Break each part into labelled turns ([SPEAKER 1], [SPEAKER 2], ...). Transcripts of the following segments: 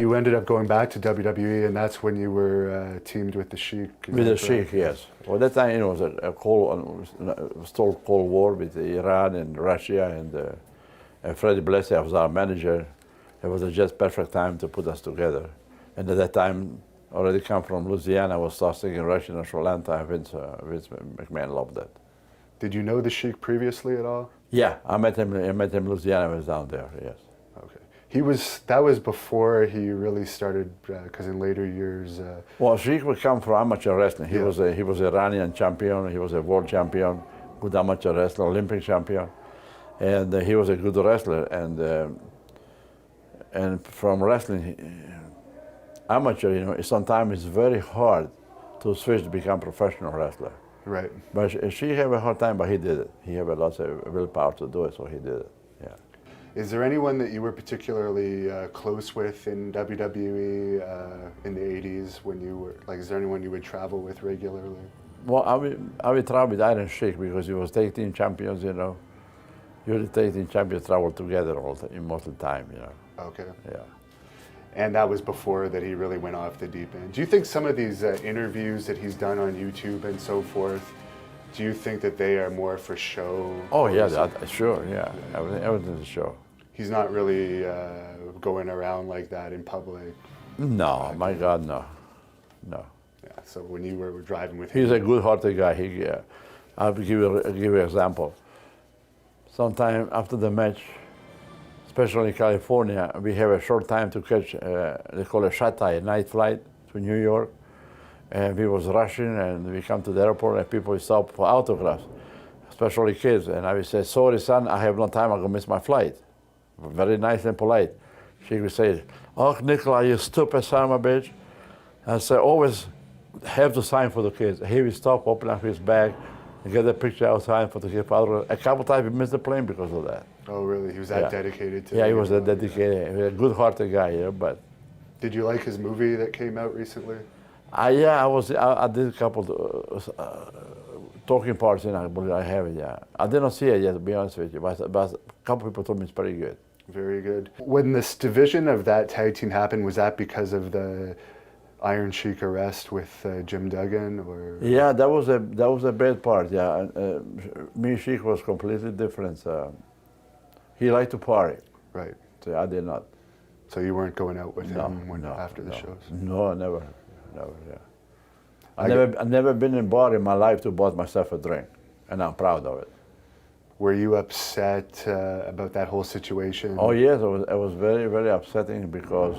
[SPEAKER 1] you ended up going back to WWE, and that's when you were teamed with the Sheik.
[SPEAKER 2] With the Sheik, yes. Well, that time, it was it was still Cold War with Iran and Russia, and Freddie Blassie was our manager. It was just perfect time to put us together. And at that time, already come from Louisiana, I was starting Russian and Sri Lanka. Vince McMahon loved that.
[SPEAKER 1] Did you know the Sheik previously at all?
[SPEAKER 2] Yeah, I met him in Louisiana. I was down there. Yes.
[SPEAKER 1] Okay. That was before he really started, because in later years.
[SPEAKER 2] Well, Sheik would come from amateur wrestling. He was Iranian champion. He was a world champion, good amateur wrestler, Olympic champion, and he was a good wrestler. And from wrestling, amateur, sometimes it's very hard to switch to become professional wrestler.
[SPEAKER 1] Right.
[SPEAKER 2] But she had a hard time, but he did it. He had lots of willpower to do it, so he did it. Yeah.
[SPEAKER 1] Is there anyone that you were particularly close with in WWE in the 80s when you were, like, is there anyone you would travel with regularly?
[SPEAKER 2] Well, I would travel with Iron Sheik because he was tag team champions, Usually tag team champions travel together most of the time,
[SPEAKER 1] Okay.
[SPEAKER 2] Yeah.
[SPEAKER 1] And that was before that he really went off the deep end. Do you think some of these interviews that he's done on YouTube and so forth, do you think that they are more for show?
[SPEAKER 2] Oh, yeah, sure, yeah. Everything's a show.
[SPEAKER 1] He's not really going around like that in public?
[SPEAKER 2] No, my God, no. No.
[SPEAKER 1] Yeah, so when you were driving with him?
[SPEAKER 2] He's a good-hearted guy. I'll give you an example. Sometime after the match, especially in California, we have a short time to catch, they call it shut-eye, a night flight to New York. And we was rushing, and we come to the airport, and people stop for autographs, especially kids. And I would say, sorry, son, I have no time, I'm going to miss my flight. Very nice and polite. She would say, oh, Nicola, you stupid son of a bitch. And I said, always have to sign for the kids. He would stop, open up his bag, and get a picture outside for the kids. A couple times we missed the plane because of that.
[SPEAKER 1] Oh, really? He was that dedicated to
[SPEAKER 2] he was that dedicated. He was a good-hearted guy, but...
[SPEAKER 1] Did you like his movie that came out recently?
[SPEAKER 2] I did a couple talking parts, I believe I have it, yeah. I didn't see it yet, to be honest with you, but a couple people told me it's pretty good.
[SPEAKER 1] Very good. When this division of that tag team happened, was that because of the Iron Sheik arrest with Jim Duggan, or?
[SPEAKER 2] Yeah, that was a bad part, yeah. Me and Sheik was completely different. He liked to party.
[SPEAKER 1] Right.
[SPEAKER 2] So I did not.
[SPEAKER 1] So you weren't going out with him after the shows?
[SPEAKER 2] No, never, yeah. I've never been in a bar in my life to buy myself a drink, and I'm proud of it.
[SPEAKER 1] Were you upset about that whole situation?
[SPEAKER 2] Oh yes, it was very, very upsetting because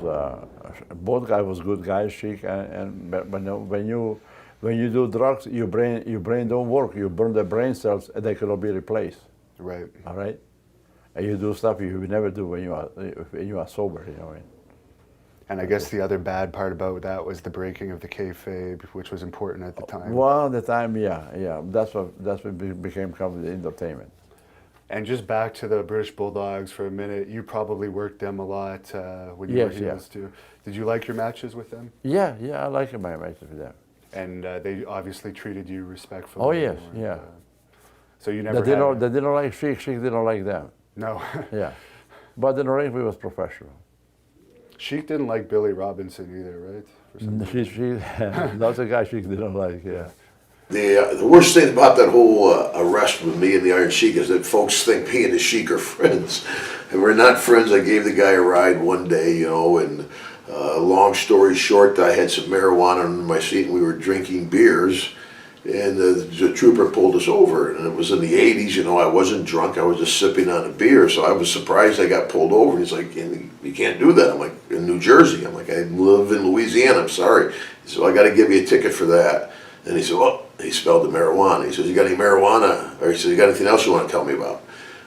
[SPEAKER 2] both guys was good guys, Sheik, but when you do drugs, your brain don't work. You burn the brain cells, and they cannot be replaced.
[SPEAKER 1] Right.
[SPEAKER 2] All right. And you do stuff you would never do when you are sober. What I mean?
[SPEAKER 1] And I guess the other bad part about that was the breaking of the kayfabe, which was important at the time.
[SPEAKER 2] Well, at the time, yeah. That's what became kind of the entertainment.
[SPEAKER 1] And just back to the British Bulldogs for a minute, you probably worked them a lot when you were heels too. Did you like your matches with them?
[SPEAKER 2] Yeah, I like my matches with them.
[SPEAKER 1] And they obviously treated you respectfully.
[SPEAKER 2] Oh yes, yeah.
[SPEAKER 1] So you never
[SPEAKER 2] they didn't like Sheik didn't like them.
[SPEAKER 1] No.
[SPEAKER 2] Yeah. But in the ring, we was professional.
[SPEAKER 1] Sheik didn't like Billy Robinson either, right?
[SPEAKER 2] That's a guy Sheik didn't like, yeah.
[SPEAKER 3] The worst thing about that whole arrest with me and the Iron Sheik is that folks think me and the Sheik are friends. And we're not friends. I gave the guy a ride one day, and long story short, I had some marijuana under my seat and we were drinking beers. And the trooper pulled us over, and it was in the 80s, I wasn't drunk, I was just sipping on a beer, so I was surprised I got pulled over. He's like, you can't do that. I'm like, in New Jersey. I'm like, I live in Louisiana, I'm sorry. So I got to give you a ticket for that. And he said, well, he spelled the marijuana. He says, you got any marijuana? Or he said, you got anything else you want to tell me about?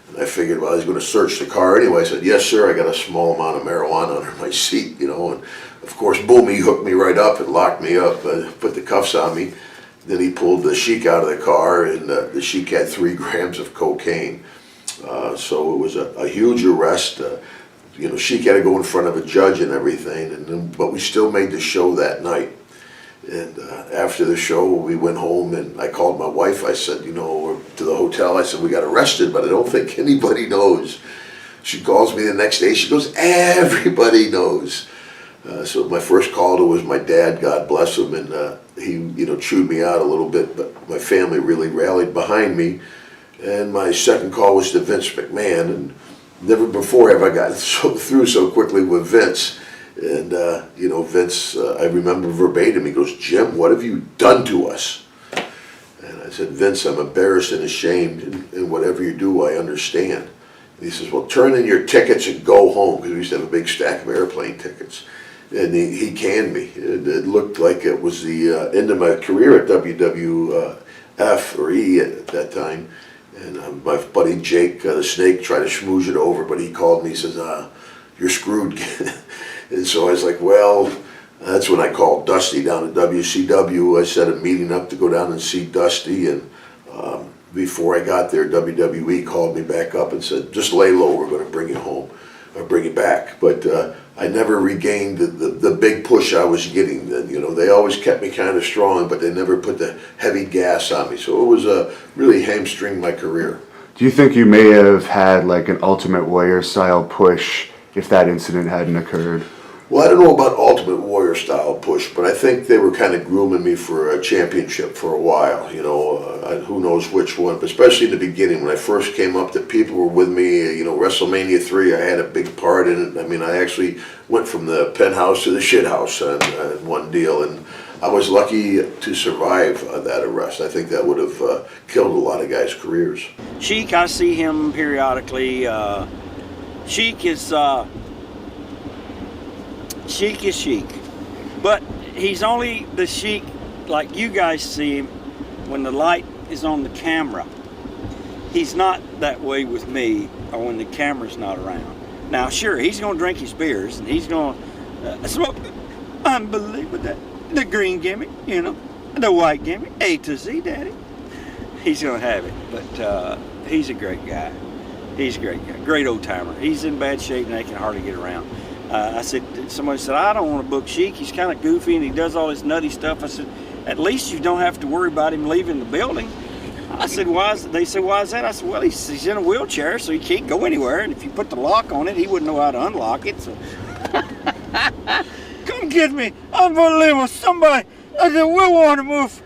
[SPEAKER 3] And I figured, well, he's going to search the car anyway. I said, yes, sir, I got a small amount of marijuana under my seat, and of course, boom, he hooked me right up and locked me up, put the cuffs on me. Then he pulled the Sheik out of the car, and the Sheik had 3 grams of cocaine. So it was a huge arrest. Sheik had to go in front of a judge and everything, but we still made the show that night. And after the show, we went home, and I called my wife. I said, to the hotel, I said, we got arrested, but I don't think anybody knows. She calls me the next day. She goes, everybody knows. So my first call to was my dad, God bless him, and he, chewed me out a little bit, but my family really rallied behind me. And my second call was to Vince McMahon, and never before have I gotten through so quickly with Vince. And, Vince, I remember verbatim, he goes, "Jim, what have you done to us?" And I said, "Vince, I'm embarrassed and ashamed, and whatever you do, I understand." And he says, "Well, turn in your tickets and go home," because we used to have a big stack of airplane tickets. And he canned me. It looked like it was the end of my career at WWF or E at that time. And my buddy Jake, the Snake, tried to schmooze it over, but he called me, he says, "You're screwed." And so I was like, well, that's when I called Dusty down at WCW. I set a meeting up to go down and see Dusty, and before I got there, WWE called me back up and said, "Just lay low, we're going to bring you home, or bring you back." But I never regained the big push I was getting. They always kept me kind of strong, but they never put the heavy gas on me. So it was really hamstringed my career.
[SPEAKER 1] Do you think you may have had like an Ultimate Warrior style push if that incident hadn't occurred?
[SPEAKER 3] Well, I don't know about Ultimate Warrior style push, but I think they were kind of grooming me for a championship for a while. Who knows which one, but especially in the beginning when I first came up, the people were with me. WrestleMania 3, I had a big part in it. I mean, I actually went from the penthouse to the shithouse on one deal, and I was lucky to survive that arrest. I think that would have killed a lot of guys' careers.
[SPEAKER 4] Sheik, I see him periodically. Sheik is Sheik, but he's only the Sheik like you guys see him when the light is on the camera. He's not that way with me or when the camera's not around. Now, sure, he's going to drink his beers and he's going to smoke. Unbelievable, the green gimmick, the white gimmick, A to Z, Daddy. He's going to have it, but he's a great guy. He's a great guy, great old timer. He's in bad shape and they can hardly get around. Somebody said, "I don't want to book Sheik. He's kind of goofy and he does all this nutty stuff." I said, "At least you don't have to worry about him leaving the building." I said, "Why is?" They said, "Why is that?" I said, "Well, he's in a wheelchair, so he can't go anywhere. And if you put the lock on it, he wouldn't know how to unlock it." So, come get me! Unbelievable! Somebody! I said, "We want to move."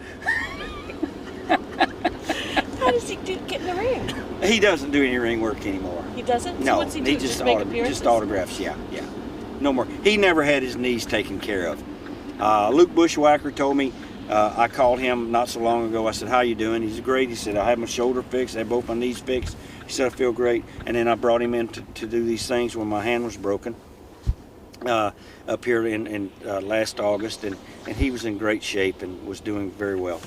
[SPEAKER 5] How does he get in the ring?
[SPEAKER 4] He doesn't do any ring work anymore.
[SPEAKER 5] He doesn't? So
[SPEAKER 4] No,
[SPEAKER 5] what's he do? Just make appearances?
[SPEAKER 4] just autographs. Yeah. No more. He never had his knees taken care of. Luke Bushwhacker told me. I called him not so long ago. I said, "How you doing?" He's great. He said, "I had my shoulder fixed. I had both my knees fixed." He said, "I feel great." And then I brought him in to do these things when my hand was broken up here in last August, and he was in great shape and was doing very well.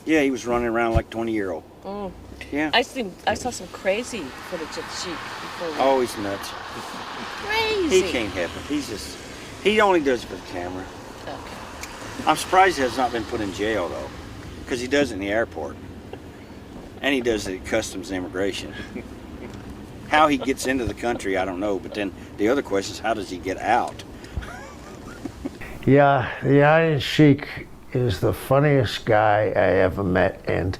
[SPEAKER 4] Yeah, he was running around like a 20-year-old.
[SPEAKER 5] Mm.
[SPEAKER 4] Yeah.
[SPEAKER 5] I saw some crazy footage of Sheik before.
[SPEAKER 4] Oh, he's nuts.
[SPEAKER 5] Crazy.
[SPEAKER 4] He can't help it. He only does it for the camera.
[SPEAKER 5] Okay.
[SPEAKER 4] I'm surprised he has not been put in jail, though, because he does it in the airport. And he does it at Customs and Immigration. How he gets into the country, I don't know. But then the other question is, how does he get out?
[SPEAKER 6] Yeah, the Iron Sheik is the funniest guy I ever met. And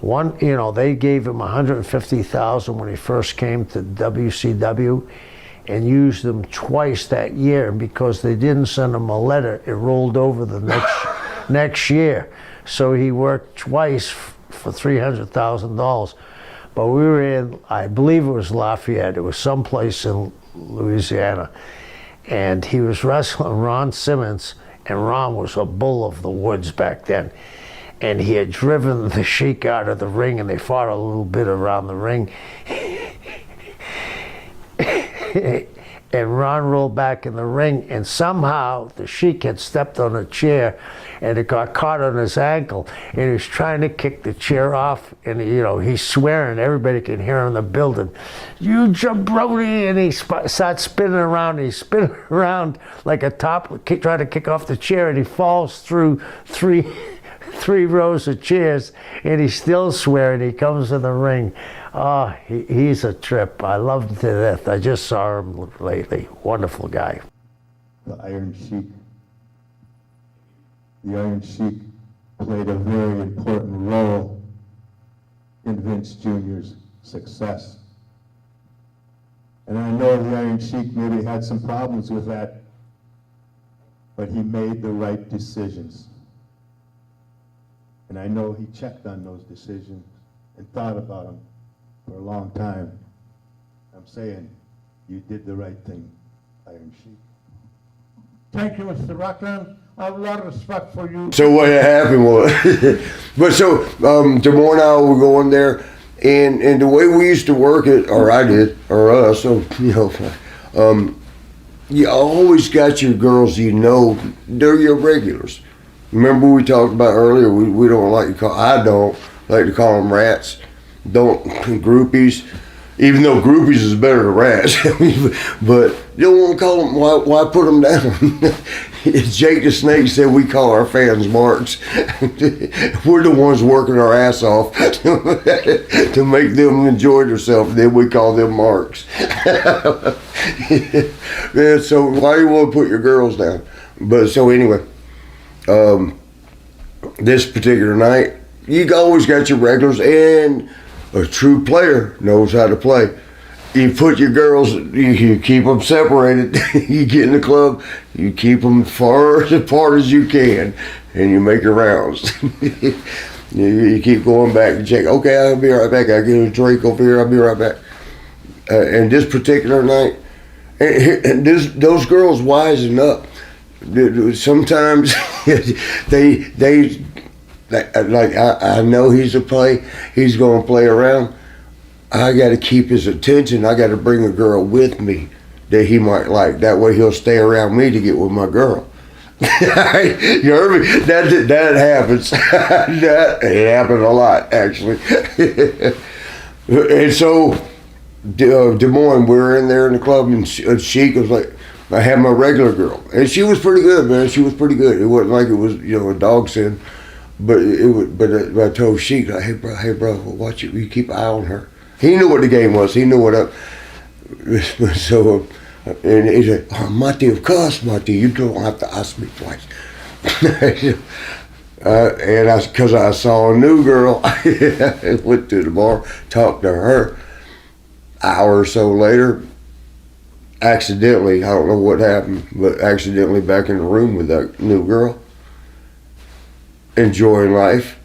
[SPEAKER 6] they gave him $150,000 when he first came to WCW, and used them twice that year. Because they didn't send him a letter, it rolled over the next year. So he worked twice for $300,000. But we were in, I believe it was Lafayette, it was someplace in Louisiana, and he was wrestling Ron Simmons, and Ron was a bull of the woods back then. And he had driven the Sheik out of the ring, and they fought a little bit around the ring. And Ron rolled back in the ring, and somehow the Sheik had stepped on a chair, and it got caught on his ankle, and he was trying to kick the chair off, and he's swearing, everybody can hear him in the building, "You jabroni," and he starts spinning around, he's spinning around like a top, trying to kick off the chair, and he falls through three rows of chairs, and he's still swearing. He comes in the ring. Oh, he's a trip. I love him to death. I just saw him lately. Wonderful guy.
[SPEAKER 7] The Iron Sheik. The Iron Sheik played a very important role in Vince Jr.'s success. And I know the Iron Sheik maybe had some problems with that but he made the right decisions. And I know he checked on those decisions and thought about them for a long time. I'm saying, you did the right thing, Iron Sheik.
[SPEAKER 6] Thank you, Mr. Rockland. I have a lot of respect for you.
[SPEAKER 8] So what happened was, but so Des Moines and I were going there, and the way we used to work it, or I did, or us, so you always got your girls, they're your regulars. Remember we talked about earlier, we don't like to call, I don't like to call them rats, don't groupies, even though groupies is better than rats, but you don't want to call them, why put them down? Jake the Snake said we call our fans marks. We're the ones working our ass off to make them enjoy themselves, then we call them marks. Man, so why do you want to put your girls down? But so anyway, this particular night, you always got your regulars, and a true player knows how to play. You put your girls, you keep them separated. You get in the club, you keep them far apart as you can, and you make your rounds. You keep going back and check. Okay, I'll be right back. I'll get a drink over here. I'll be right back. And this particular night, and those girls wisen up. Sometimes they like I know he's going to play around. I got to keep his attention. I got to bring a girl with me that he might like. That way he'll stay around me to get with my girl. You heard me? That happens. It happened a lot, actually. And so Des Moines, we were in there in the club, and Sheik was like, I had my regular girl, and she was pretty good, man. She was pretty good. It wasn't like it was, a dog sin, but it was. But I told Sheik, like, hey bro, watch it. You keep an eye on her. He knew what the game was. He knew what up. So, and he said, "Oh, Mati, of course, Mati, you don't have to ask me twice." And because I saw a new girl, I went to the bar, talked to her. An hour or so later, accidentally, I don't know what happened, but accidentally back in the room with that new girl, enjoying life.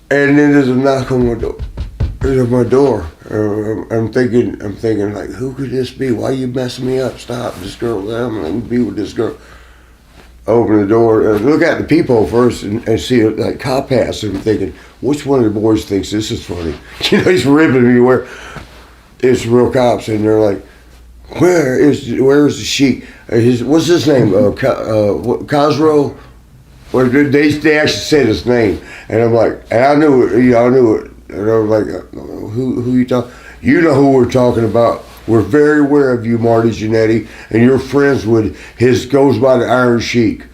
[SPEAKER 8] And then there's a knock on my door. I'm thinking, like, who could this be? Why you messing me up? Stop, this girl. I'm gonna be with this girl. Open the door, look at the peephole first, and see like cop hats. And I'm thinking, which one of the boys thinks this is funny? He's ripping me where it's real cops, and they're like, where's the Sheik? What's his name? Khosrow? Well, they actually said his name, and I'm like, and I knew it, and I was like, who you talking? You know who we're talking about. We're very aware of you, Marty Jannetty, and you're friends with goes by the Iron Sheik.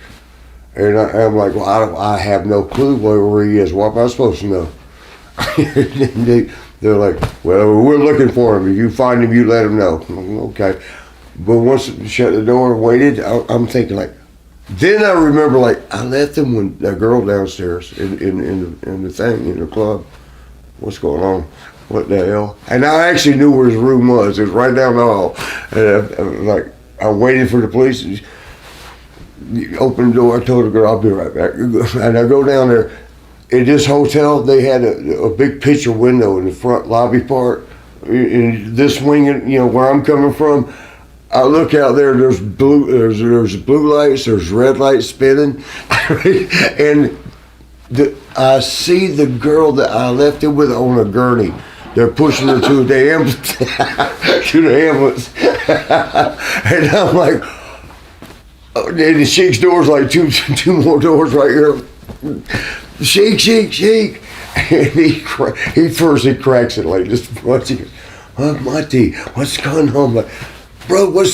[SPEAKER 8] And I'm like, well, I have no clue where he is. What am I supposed to know? They're like, well, we're looking for him. If you find him, you let him know. Okay. But once I shut the door and waited, I'm thinking like, then I remember like, I left him with that girl downstairs in the club. What's going on? What the hell? And I actually knew where his room was. It was right down the hall. And I waited for the police. Opened the door. I told the girl, I'll be right back. And I go down there. In this hotel, they had a big picture window in the front lobby part. In this wing, where I'm coming from, I look out there. There's blue lights. There's red lights spinning, and I see the girl that I left it with on a gurney. They're pushing her to the ambulance, and I'm like, and the Sheik's door's like two more doors right here. Sheik, and he cracks it like this. He goes, "Huh, Mati, what's going on?" I'm like, bro, what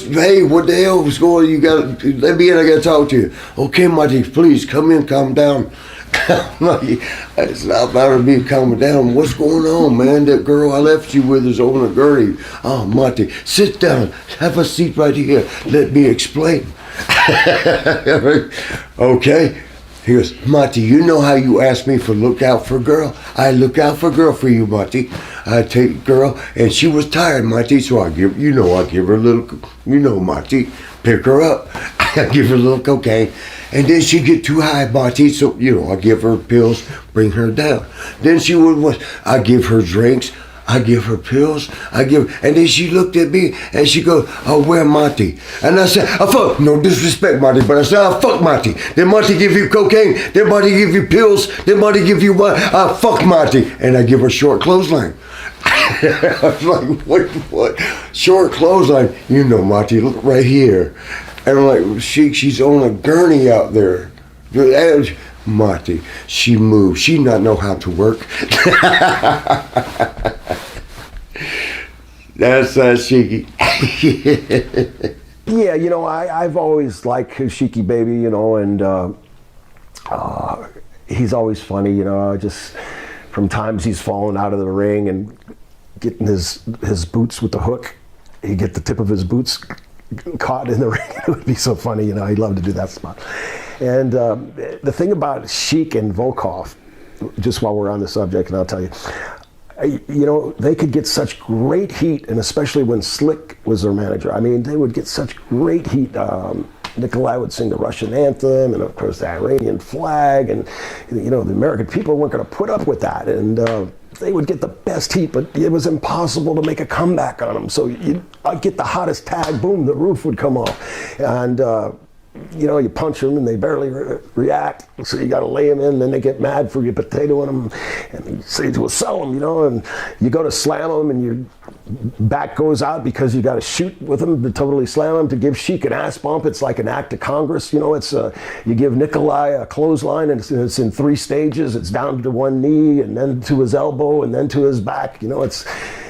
[SPEAKER 8] the hell was going on? You got let me in. I gotta talk to you. Okay, Mati, please come in, calm down. I'm like, it's not about me calming down. What's going on, man? That girl I left you with is on a gurney. Oh, Monty, sit down. Have a seat right here. Let me explain. Okay. He goes, Monty, you know how you asked me for look out for girl? I look out for girl for you, Monty. I take girl, and she was tired, Monty, so I give her a little, Monty, pick her up. I give her a little cocaine, and then she get too high, Monty, so, I give her pills, bring her down. Then she would, I give her drinks, I give her pills, and then she looked at me and she goes, oh, where Monty? And I said, oh, fuck, no disrespect, Monty, but I said, oh, fuck Monty. Then Monty give you cocaine, then Monty give you pills, then Monty give you what? Fuck Monty. And I give her short clothesline. I was like, what? Short clothesline? Monty, look right here. And I'm like, she's on a gurney out there. Monty, she moves. She not know how to work. That's Sheiky.
[SPEAKER 9] Yeah, I've always liked Sheiky baby, and he's always funny, just from times he's fallen out of the ring and getting his boots with the hook. He'd get the tip of his boots caught in the ring. It would be so funny, he loved to do that spot. And the thing about Sheik and Volkov, just while we're on the subject, and I'll tell you, they could get such great heat, and especially when Slick was their manager. I mean, they would get such great heat. Nikolai would sing the Russian anthem, and of course the Iranian flag, and the American people weren't going to put up with that, and they would get the best heat, but it was impossible to make a comeback on them. So I'd get the hottest tag, boom, the roof would come off, and you punch them and they barely react, so you got to lay them in, and then they get mad for you potatoing them, and you say to sell them, and you go to slam them and your back goes out because you got to shoot with them to totally slam them. To give Sheik an ass bump, it's like an act of Congress, it's you give Nikolai a clothesline, and it's in 3 stages. It's down to one knee, and then to his elbow, and then to his back. It's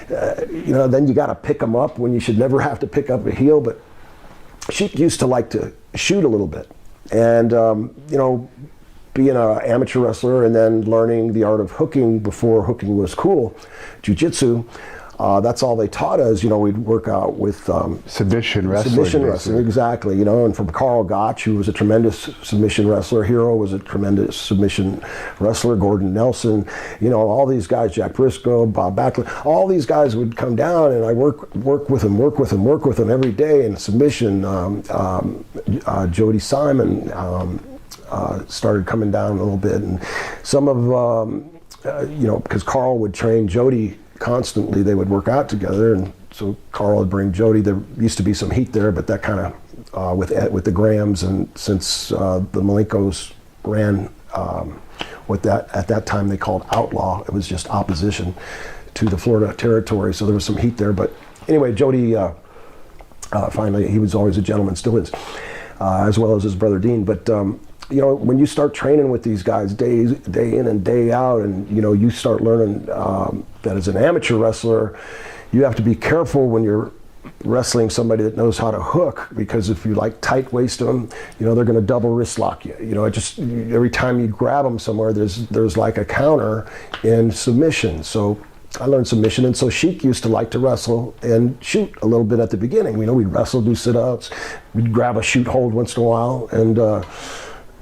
[SPEAKER 9] then you got to pick him up when you should never have to pick up a heel. But Sheik used to like to shoot a little bit, and being an amateur wrestler and then learning the art of hooking before hooking was cool, jiu-jitsu, that's all they taught us. We'd work out with
[SPEAKER 1] submission wrestling.
[SPEAKER 9] Submission wrestling, exactly. And from Carl Gotch, who was a tremendous submission wrestler, Hero was a tremendous submission wrestler, Gordon Nelson, all these guys, Jack Briscoe, Bob Backlund, all these guys would come down, and I work with them every day in submission. Jody Simon started coming down a little bit, and some of because Carl would train Jody constantly, they would work out together, and so Carl would bring Jody. There used to be some heat there, but that kind of with the Grahams, and since the Malenkos ran what at that time they called Outlaw, it was just opposition to the Florida territory, so there was some heat there. But anyway, Jody finally, he was always a gentleman, still is, as well as his brother Dean. But when you start training with these guys day in and day out, and you start learning that as an amateur wrestler, you have to be careful when you're wrestling somebody that knows how to hook, because if you tight waist them, they're going to double wrist lock you. Every time you grab them somewhere, there's like a counter in submission. So I learned submission, and so Sheik used to like to wrestle and shoot a little bit at the beginning. We'd wrestle, do sit-ups, we'd grab a shoot hold once in a while, and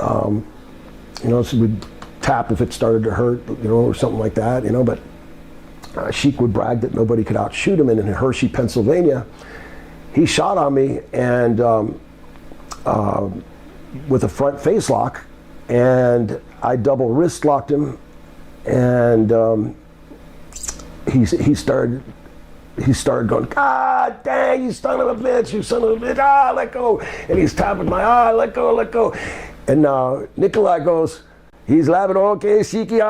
[SPEAKER 9] so we'd tap if it started to hurt, or something like that, but Sheik would brag that nobody could outshoot him, and in Hershey, Pennsylvania, he shot on me, and with a front face lock, and I double wrist locked him, and he started going, God dang, you son of a bitch, you son of a bitch, let go. And he's tapping my let go. And Nikolai goes, he's laughing, okay, Sheiky,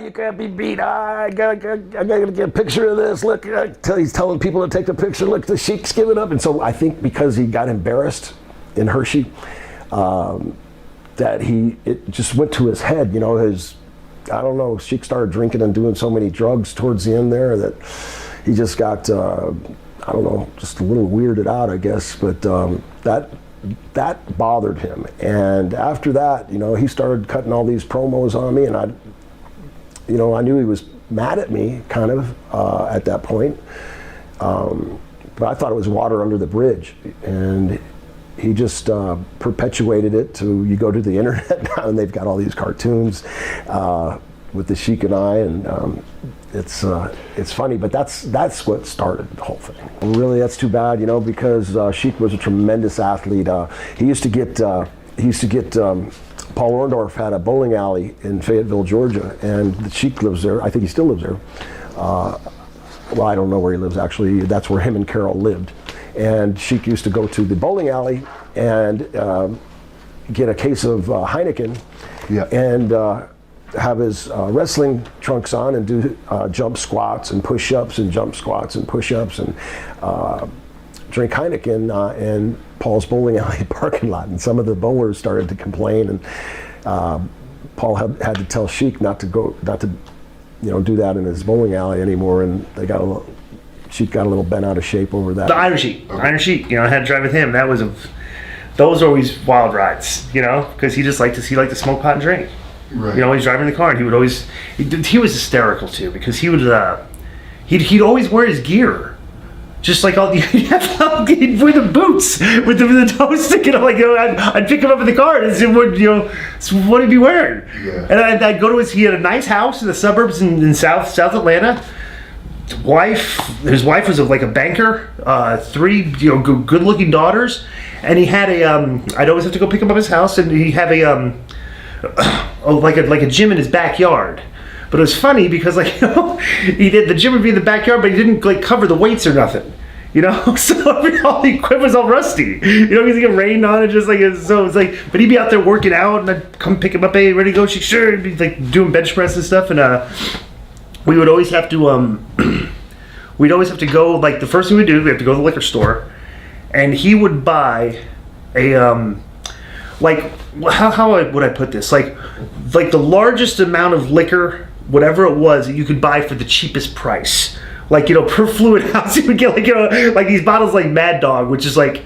[SPEAKER 9] you can't be beat. I gotta get a picture of this. Look, he's telling people to take the picture. Look, the Sheik's giving up. And so I think because he got embarrassed in Hershey, that it just went to his head, I don't know, Sheik started drinking and doing so many drugs towards the end there that he just got, I don't know, just a little weirded out, I guess. But that bothered him. And after that, he started cutting all these promos on me, and I knew he was mad at me, kind of, at that point. But I thought it was water under the bridge. And he just perpetuated it to, you go to the internet now and they've got all these cartoons with the Sheik and I, and it's funny, but that's what started the whole thing. And really, that's too bad, because Sheik was a tremendous athlete. He used to get Paul Orndorff had a bowling alley in Fayetteville, Georgia, and the Sheik lives there. I think he still lives there. Well, I don't know where he lives actually. That's where him and Carol lived. And Sheik used to go to the bowling alley and get a case of Heineken, and have his wrestling trunks on and do jump squats and push-ups and jump squats and push-ups and drink Heineken in Paul's bowling alley parking lot. And some of the bowlers started to complain, and Paul had to tell Sheik not to do that in his bowling alley anymore. And Sheik got a little bent out of shape over that.
[SPEAKER 10] The Iron Sheik, I had to drive with him. Those were always wild rides, because he liked to smoke pot and drink.
[SPEAKER 1] Right.
[SPEAKER 10] He's driving the car, and he was hysterical too, because he'd always wear his gear, just like he'd wear the boots with the toes sticking up. I'd pick him up in the car and say, what he'd be wearing.
[SPEAKER 1] Yeah.
[SPEAKER 10] And I'd go to he had a nice house in the suburbs in South Atlanta. His wife was like a banker, 3 good-looking daughters, and he had I'd always have to go pick him up at his house, and he had like a gym in his backyard. But it was funny because the gym would be in the backyard, but he didn't cover the weights or nothing. So all the equipment was all rusty. Because it get rained on it, but he'd be out there working out, and I'd come pick him up. Hey, ready to go? Sheik, sure. He'd be doing bench press and stuff, and we would always have to go. The first thing we'd do, we have to go to the liquor store, and he would buy a how would I put this? Like the largest amount of liquor, whatever it was, that you could buy for the cheapest price. Per fluid ounce, you would get these bottles like Mad Dog, which is like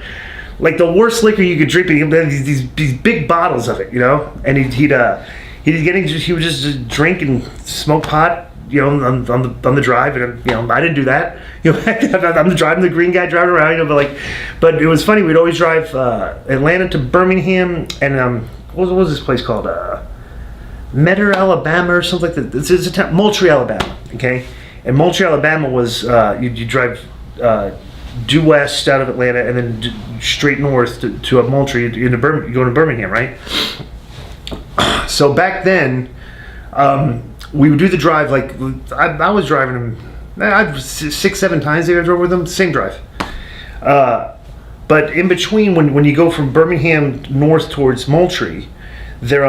[SPEAKER 10] the worst liquor you could drink. These big bottles of it, and he would just drink and smoke pot, on the drive, and I didn't do that. I'm the green guy driving around, but it was funny. We'd always drive Atlanta to Birmingham, and what was this place called? Metter, Alabama, or something like that. It's a town, Moultrie, Alabama. Okay, and Moultrie, Alabama was you drive due west out of Atlanta, and then straight north to Moultrie into Birmingham. You go to Birmingham, right? So back then, we would do the drive. I was driving him 6-7 times. I drove with him, same drive. But in between, when you go from Birmingham north towards Moultrie, there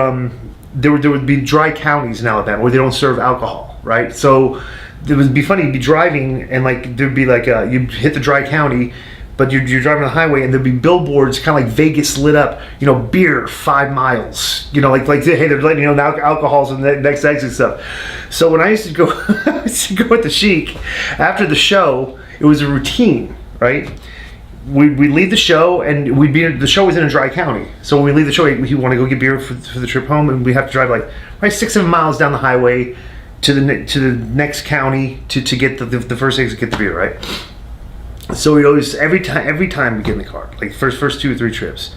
[SPEAKER 10] would be dry counties in Alabama where they don't serve alcohol, right? So it would be funny. You'd be driving, and there'd be you'd hit the dry county, but you're driving on the highway, and there'd be billboards kind of like Vegas lit up, beer 5 miles, hey, they're letting you know alcohol's in the next exit stuff. So when I used to go, with the Sheik after the show, it was a routine, right? We'd leave the show, and the show was in a dry county. So when we leave the show, we want to go get beer for the trip home, and we have to drive 6-7 miles down the highway to the next county to get the first exit, get the beer, right? So we'd always, every time we get in the car, first 2 or 3 trips,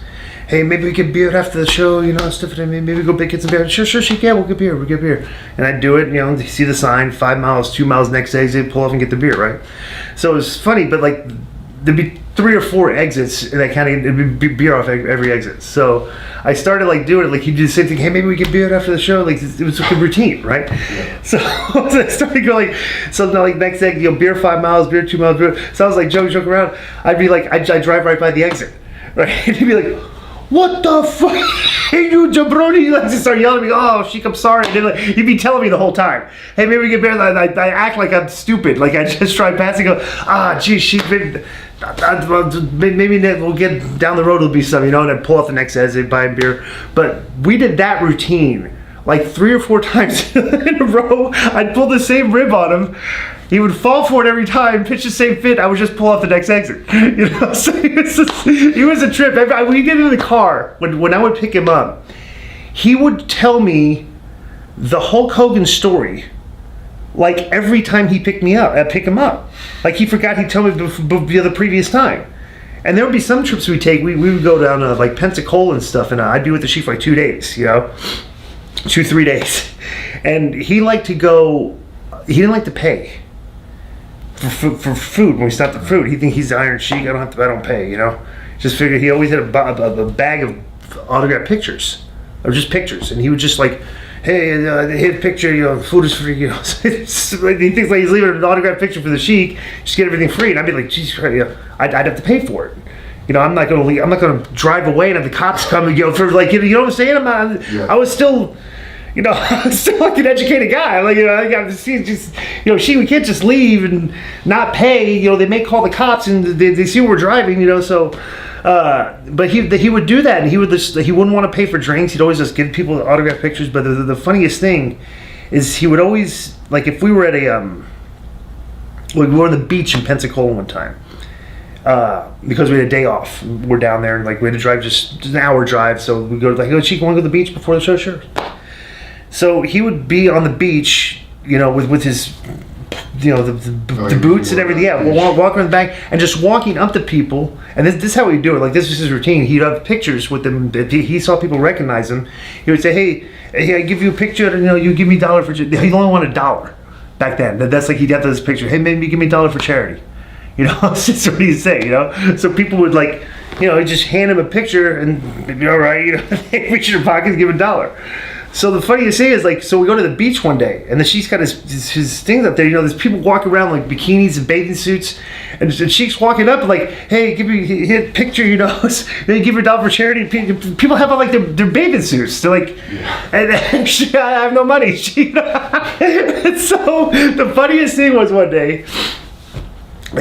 [SPEAKER 10] hey, maybe we get beer after the show, stuff. Maybe we go get some beer. Sure, Sheik, yeah, we'll get beer. And I'd do it, see the sign, 5 miles, 2 miles next exit, pull off and get the beer, right? So it was funny, but there'd be 3 or 4 exits in that county, and it'd be beer off every exit. So I started doing it, he'd do the same thing. Hey, maybe we get beer after the show. It was like a routine, right? Yeah. So I started going next exit, beer 5 miles, beer 2 miles, beer. So I was joking around. I'd be I'd drive right by the exit, right? And he'd be like, what the fuck? Hey, you jabroni! He just start yelling at me. Oh, Sheik, I'm sorry. And he'd be telling me the whole time. Hey, maybe we get beer. I act like I'm stupid. I just drive past and go, gee, Sheik, maybe we'll get down the road. It'll be some, and I'd pull off the next exit, buy a beer. But we did that routine 3 or 4 times in a row. I'd pull the same rib on him. He would fall for it every time, pitch the same fit. I would just pull off the next exit. So he was a trip. When we get in the car, when I would pick him up, he would tell me the Hulk Hogan story. Every time he pick him up. He forgot he'd tell me the previous time. And there would be some trips we'd take. We would go down to like Pensacola and stuff, and I'd be with the Sheik for like 2 days, 2-3 days. And he liked to go. He didn't like to pay for food when we stopped at food. He's the Iron Sheik. I don't pay. Just figured he always had a bag of autographed pictures, or just pictures, and he would just like, hey, here's a picture. Food is free. He thinks like he's leaving an autographed picture for the Sheik, just get everything free. And I'd be like, geez, I'd have to pay for it. I'm not gonna drive away and have the cops come and for like, you know what I'm saying? I was still. I'm still like an educated guy. Like, I got to see Sheik, we can't just leave and not pay. They may call the cops and they see we're driving. So, but he would do that, and he wouldn't want to pay for drinks. He'd always just give people autographed pictures. But the funniest thing is he would always, like, if we were at we were on the beach in Pensacola one time. Because we had a day off. We're down there, and like we had to drive just an hour drive. So we go like, Sheik, want to go to the beach before the show? Sure. So he would be on the beach, with his, the boots and everything. Yeah, walking around the bank and just walking up to people. And this is how he'd do it. Like, this was his routine. He'd have pictures with them. If he saw people recognize him, he would say, hey, I give you a picture, and you give me $1 for. He only wanted $1 back then. That's like he'd have this picture. Hey, maybe give me $1 for charity. That's just what he'd say. So people would like. Just hand him a picture and they'd be all right. Reach in your pocket and give him $1. So the funniest thing is, like, so we go to the beach one day, and the Sheik's got his things up there. There's people walking around like bikinis and bathing suits, and the Sheik's walking up like, hey, give me a picture, then give her $1 for charity. People have on like their bathing suits. They're like, and actually, I have no money. And so the funniest thing was one day.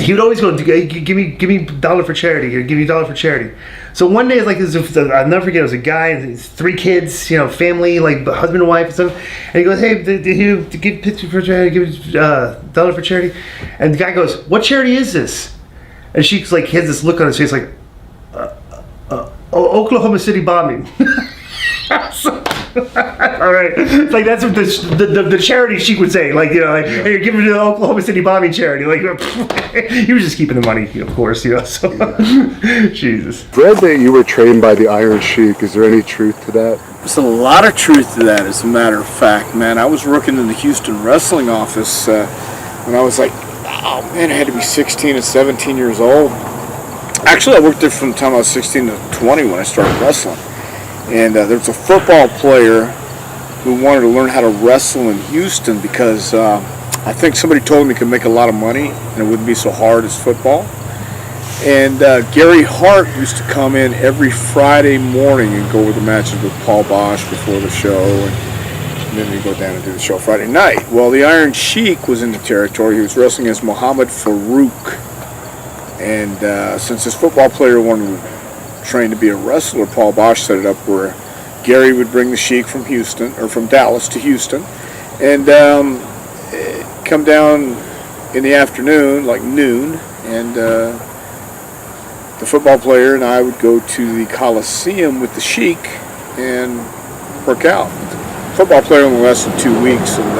[SPEAKER 10] He would always go, give me $1 for charity, or give me $1 for charity. So one day, like, I'll never forget, it was a guy, and 3 kids, family, like husband and wife and stuff. And he goes, hey, did you give picture for charity? Give me $1 for charity. And the guy goes, what charity is this? And Sheik's like, he has this look on his face, like, Oklahoma City bombing. All right, it's like that's what the charity Sheik would say, like, hey, you're giving it to the Oklahoma City bombing charity. Like, he was just keeping the money, of course, So, Jesus.
[SPEAKER 1] I've read that you were trained by the Iron Sheik. Is there any truth to that?
[SPEAKER 11] There's a lot of truth to that, as a matter of fact, man. I was working in the Houston wrestling office when I was like, I had to be 16 and 17 years old. Actually, I worked there from the time I was 16 to 20 when I started wrestling. And there was a football player who wanted to learn how to wrestle in Houston because I think somebody told him he could make a lot of money and it wouldn't be so hard as football. And Gary Hart used to come in every Friday morning and go over the matches with Paul Bosch before the show. And then he'd go down and do the show Friday night. Well, the Iron Sheik was in the territory. He was wrestling as Muhammad Farouk. And since this football player wanted to train to be a wrestler, Paul Bosch set it up where Gary would bring the Sheik from Houston, or from Dallas to Houston, and come down in the afternoon, like noon, and the football player and I would go to the Coliseum with the Sheik and work out. The football player only lasted 2 weeks, and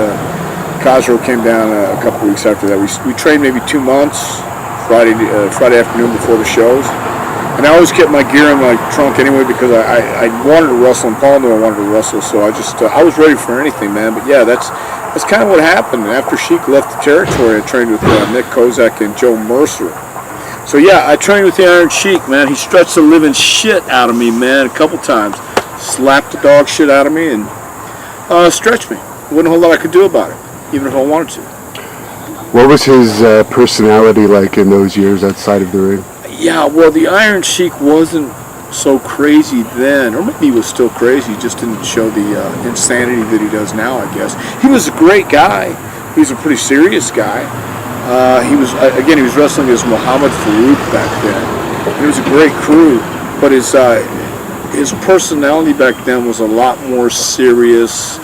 [SPEAKER 11] Khosrow came down a couple weeks after that. We trained maybe 2 months, Friday afternoon before the shows. And I always kept my gear in my trunk anyway because I wanted to wrestle, and Paul knew I wanted to wrestle, so I was ready for anything, man. But yeah, that's kind of what happened. And after Sheik left the territory, I trained with Nick Kozak and Joe Mercer. So yeah, I trained with the Iron Sheik, man. He stretched the living shit out of me, man, a couple times. Slapped the dog shit out of me and stretched me. Wasn't a whole lot I could do about it, even if I wanted to.
[SPEAKER 1] What was his personality like in those years outside of the ring?
[SPEAKER 11] Yeah, well, the Iron Sheik wasn't so crazy then, or maybe he was still crazy, he just didn't show the insanity that he does now, I guess. He was a great guy. He was a pretty serious guy. He was wrestling as Muhammad Farouk back then. He was a great crew, but his personality back then was a lot more serious,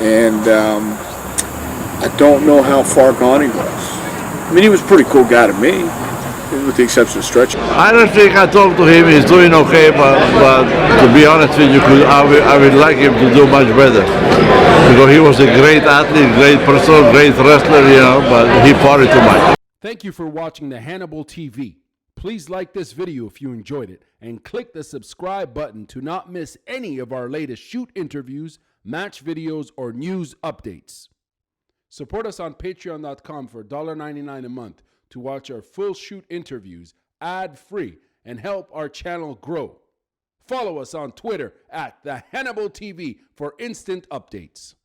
[SPEAKER 11] and I don't know how far gone he was. I mean, he was a pretty cool guy to me, with the exception of stretching.
[SPEAKER 2] I don't think I talked to him. He's doing okay, but to be honest with you, I would like him to do much better. Because he was a great athlete, great person, great wrestler, but he partied too much.
[SPEAKER 12] Thank you for watching the Hannibal TV. Please like this video if you enjoyed it and click the subscribe button to not miss any of our latest shoot interviews, match videos, or news updates. Support us on patreon.com for $1.99 a month to watch our full shoot interviews ad-free and help our channel grow. Follow us on Twitter at the Hannibal TV for instant updates.